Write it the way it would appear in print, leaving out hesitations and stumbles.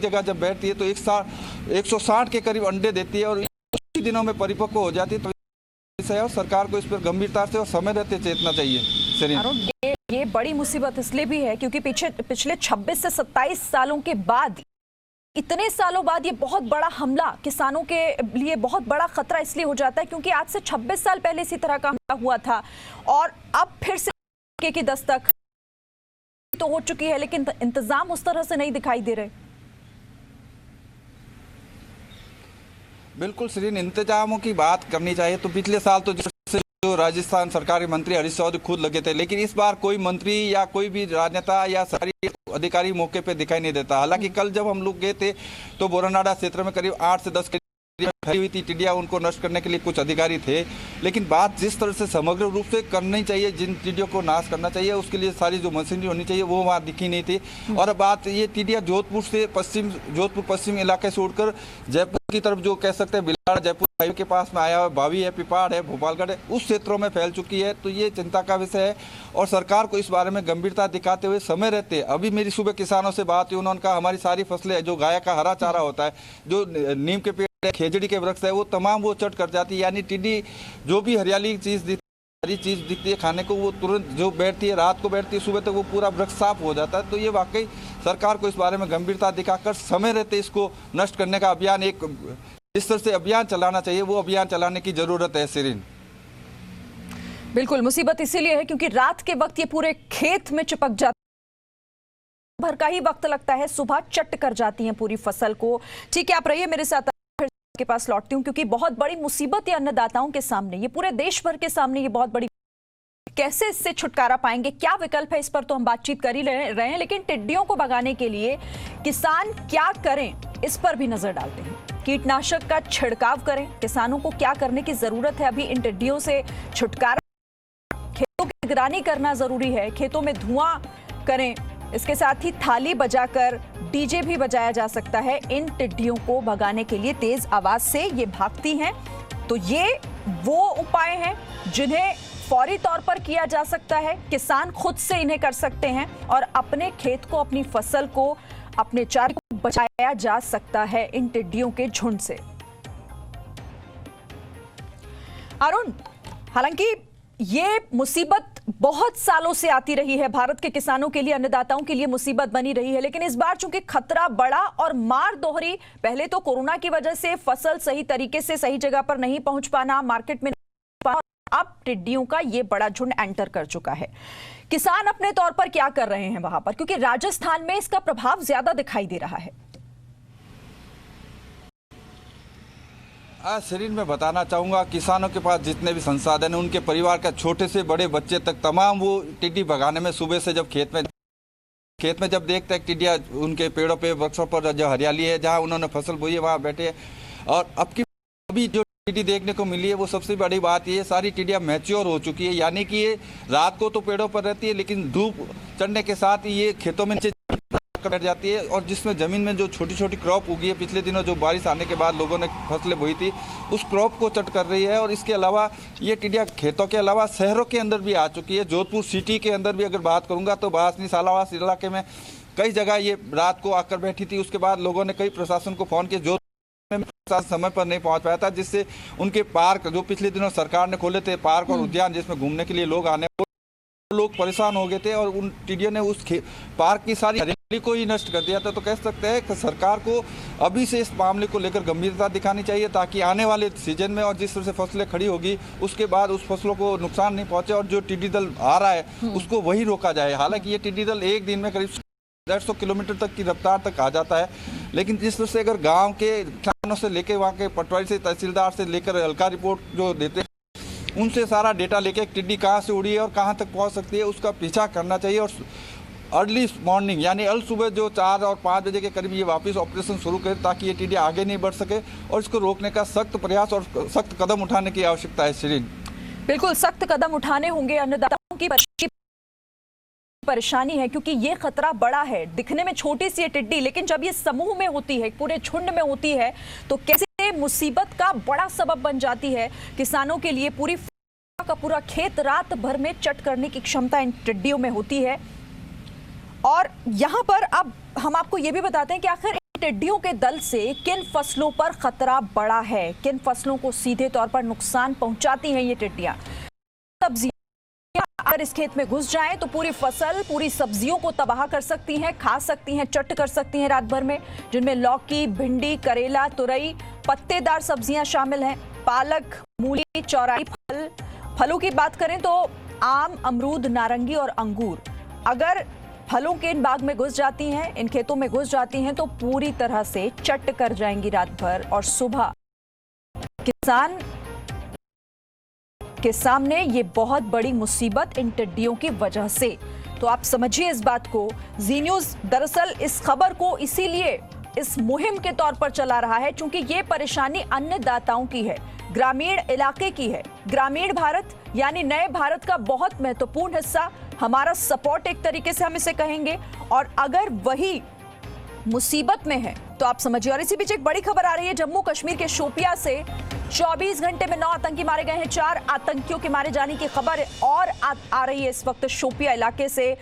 जगह जब बैठती है तो 160 के करीब अंडे देती है और कुछ दिनों में परिपक्व हो जाती है। तो और सरकार को इस पर गंभीरता से और समय रहते चेतना चाहिए। ये बड़ी मुसीबत इसलिए भी है क्योंकि पिछले 26 से 27 सालों के बाद, इतने सालों बाद ये बहुत बड़ा हमला किसानों के लिए बहुत बड़ा खतरा इसलिए हो जाता है क्योंकि आज से 26 साल पहले इसी तरह का हमला हुआ था और अब फिर से की दस्तक तो हो चुकी है, लेकिन इंतजाम उस तरह से नहीं दिखाई दे रहे। बिल्कुल श्रीन, इंतजामों की बात करनी चाहिए तो पिछले साल तो जो राजस्थान सरकारी मंत्री हरीश चौधरी खुद लगे थे, लेकिन इस बार कोई मंत्री या कोई भी राजनेता या सरकारी अधिकारी मौके पे दिखाई नहीं देता। हालांकि कल जब हम लोग गए थे तो बोरनाडा क्षेत्र में करीब 8 से 10 फैली हुई थी टिड्डियां, उनको नष्ट करने के लिए कुछ अधिकारी थे, लेकिन बात जिस तरह से समग्र रूप से करनी चाहिए, जिन टिड्डियों को नाश करना चाहिए उसके लिए सारी जो मशीनरी होनी चाहिए वो वहाँ दिखी नहीं थी। और बात ये टिड्डियां जोधपुर पश्चिम इलाके से उड़कर जयपुर की तरफ, जो कह सकते हैं बिलाड़ जयपुर हाईवे के पास में आया हुआ, भावी है, पिपाड़ है, भोपालगढ़ है, उस क्षेत्रों में फैल चुकी है। तो ये चिंता का विषय है और सरकार को इस बारे में गंभीरता दिखाते हुए समय रहते, अभी मेरी सुबह किसानों से बात हुई, उन्होंने कहा हमारी सारी फसलें, जो गाय का हरा चारा होता है, जो नीम के पेड़, खेजड़ी के वृक्ष है, वो तमाम वो चट कर जाती है। यानी टिड्डी जो भी हरियाली चीज दिखती है खाने को, वो तुरंत जो बैठती है, रात को बैठती है, सुबह तक वो पूरा वृक्ष साफ हो जाता है। तो ये वाकई सरकार को इस बारे में गंभीरता दिखाकर समय रहते इसको नष्ट करने का अभियान, एक इस तरह से अभियान चलाना चाहिए, वो अभियान चलाने की जरूरत है सिरीन। बिल्कुल, मुसीबत इसीलिए है क्योंकि रात के वक्त ये पूरे खेत में चिपक जाती है, भर का ही वक्त लगता है, सुबह चट कर जाती हैं पूरी फसल को। ठीक है, आप रहिए मेरे साथ, के पास लौटती हूं क्योंकि बहुत बड़ी मुसीबत है अन्नदाताओं के सामने, ये पूरे देश भर के सामने ये बहुत बड़ी, कैसे इससे छुटकारा पाएंगे, क्या विकल्प है, इस पर तो हम बातचीत कर ही रहे हैं, लेकिन टिड्डियों को भगाने के लिए किसान क्या करें इस पर भी नजर डालते हैं। कीटनाशक का छिड़काव करें, किसानों को क्या करने की जरूरत है अभी इन टिड्डियों से छुटकारा, खेतों की निगरानी करना जरूरी है, खेतों में धुआं करें, इसके साथ ही थाली बजाकर डीजे भी बजाया जा सकता है इन टिड्डियों को भगाने के लिए। तेज आवाज से ये भागती हैं, तो ये वो उपाय हैं जिन्हें फौरी तौर पर किया जा सकता है, किसान खुद से इन्हें कर सकते हैं और अपने खेत को, अपनी फसल को, अपने चारे को बचाया जा सकता है इन टिड्डियों के झुंड से। अरुण, हालांकि ये मुसीबत बहुत सालों से आती रही है, भारत के किसानों के लिए, अन्नदाताओं के लिए मुसीबत बनी रही है, लेकिन इस बार चूंकि खतरा बड़ा और मार दोहरी, पहले तो कोरोना की वजह से फसल सही तरीके से सही जगह पर नहीं पहुंच पाना, मार्केट में नहीं पाना, अब टिड्डियों का ये बड़ा झुंड एंटर कर चुका है। किसान अपने तौर पर क्या कर रहे हैं वहां पर, क्योंकि राजस्थान में इसका प्रभाव ज्यादा दिखाई दे रहा है। आज शरीर में बताना चाहूँगा, किसानों के पास जितने भी संसाधन हैं, उनके परिवार का छोटे से बड़े बच्चे तक तमाम वो टिड्डी भगाने में सुबह से जब खेत में जब देखते हैं टिड्डियाँ उनके पेड़ों पे, वृक्षों पर जो हरियाली है, जहाँ उन्होंने फसल बोई है वहाँ बैठे हैं। और अब की अभी जो टिड्डी देखने को मिली है वो सबसे बड़ी बात ये, सारी टिड्डियाँ मैच्योर हो चुकी है, यानी कि ये रात को तो पेड़ों पर रहती है लेकिन धूप चढ़ने के साथ ही ये खेतों में बैठ जाती है। और जिसमें जमीन में जो छोटी छोटी क्रॉप उगी है, पिछले दिनों जो बारिश आने के बाद लोगों ने फसलें बोई थी, उस क्रॉप को चट कर रही है। और इसके अलावा ये टिड्डियाँ खेतों के अलावा शहरों के अंदर भी आ चुकी है। जोधपुर सिटी के अंदर भी अगर बात करूंगा तो बासनी सालावास इलाके में कई जगह ये रात को आकर बैठी थी। उसके बाद लोगों ने कई प्रशासन को फोन किया, जोधपुर में प्रशासन समय पर नहीं पहुंच पाया था, जिससे उनके पार्क जो पिछले दिनों सरकार ने खोले थे, पार्क और उद्यान जिसमें घूमने के लिए लोग आने, लोग परेशान हो गए थे और उन टिड्डियों ने उस पार्क की सारी हरियाली को ही नष्ट कर दिया था। तो कह सकते हैं कि सरकार को अभी से इस मामले को लेकर गंभीरता दिखानी चाहिए ताकि आने वाले सीजन में और जिस तरह से फसलें खड़ी होगी उसके बाद उस फसलों को नुकसान नहीं पहुंचे और जो टिड्डी दल आ रहा है उसको वही रोका जाए। हालांकि ये टिड्डी दल एक दिन में करीब 150 किलोमीटर तक की रफ्तार तक आ जाता है, लेकिन जिस तरह से अगर गाँव के किसानों से लेकर वहाँ के पटवारी से, तहसीलदार से लेकर हल्का रिपोर्ट जो देते, उनसे सारा डेटा लेके टिड्डी कहाँ से उड़ी है और कहाँ तक पहुँच सकती है उसका पीछा करना चाहिए। और अर्ली मॉर्निंग यानी अल सुबह जो 4 और 5 बजे के करीब ये वापस ऑपरेशन शुरू करे ताकि ये टिड्डी आगे नहीं बढ़ सके और इसको रोकने का सख्त प्रयास और सख्त कदम उठाने की आवश्यकता है। श्रीन, बिल्कुल सख्त कदम उठाने होंगे। अन्नदाताओं की परेशानी है क्योंकि ये खतरा बड़ा है, दिखने में छोटी सी है टिड्डी, लेकिन जब ये समूह में होती है, पूरे झुंड में होती है, तो कैसे मुसीबत का बड़ा सबब बन जाती है किसानों के लिए। पूरी का पूरा खेत रात भर में चट करने की क्षमता इन टिड्डियों में होती है। और यहाँ पर अब हम आपको ये भी बताते हैं कि आखिर टिड्डियों के दल से किन फसलों पर खतरा बड़ा है, किन फसलों को सीधे तौर पर नुकसान पहुंचाती हैं ये टिड्डियां। सब्जियां अगर इस खेत में घुस जाएं तो पूरी फसल, पूरी सब्जियों को तबाह कर सकती हैं, खा सकती हैं, चट कर सकती हैं रात भर में, जिनमें लौकी, भिंडी, करेला, तुरई, पत्तेदार सब्जियां शामिल हैं, पालक, मूली, चौराई। फलों की बात करें तो आम, अमरूद, नारंगी और अंगूर अगर फलों के इन बाग में घुस जाती हैं, इन खेतों में घुस जाती हैं तो पूरी तरह से चट कर जाएंगी रात भर। और सुबह किसान के सामने ये बहुत बड़ी मुसीबत इन टिड्डियों की वजह से। तो आप समझिए इस बात को। जी न्यूज़ दरअसल इस खबर को इसीलिए इस मुहिम के तौर पर चला रहा है क्योंकि ये परेशानी अन्नदाताओं की है, ग्रामीण इलाके की है। ग्रामीण भारत यानी नए भारत का बहुत महत्वपूर्ण हिस्सा, हमारा सपोर्ट एक तरीके से हम इसे कहेंगे। और अगर वही मुसीबत में है तो आप समझिए। और इसी बीच एक बड़ी खबर आ रही है जम्मू कश्मीर के शोपिया से। 24 घंटे में 9 आतंकी मारे गए हैं। 4 आतंकियों के मारे जाने की खबर और आ रही है इस वक्त शोपिया इलाके से।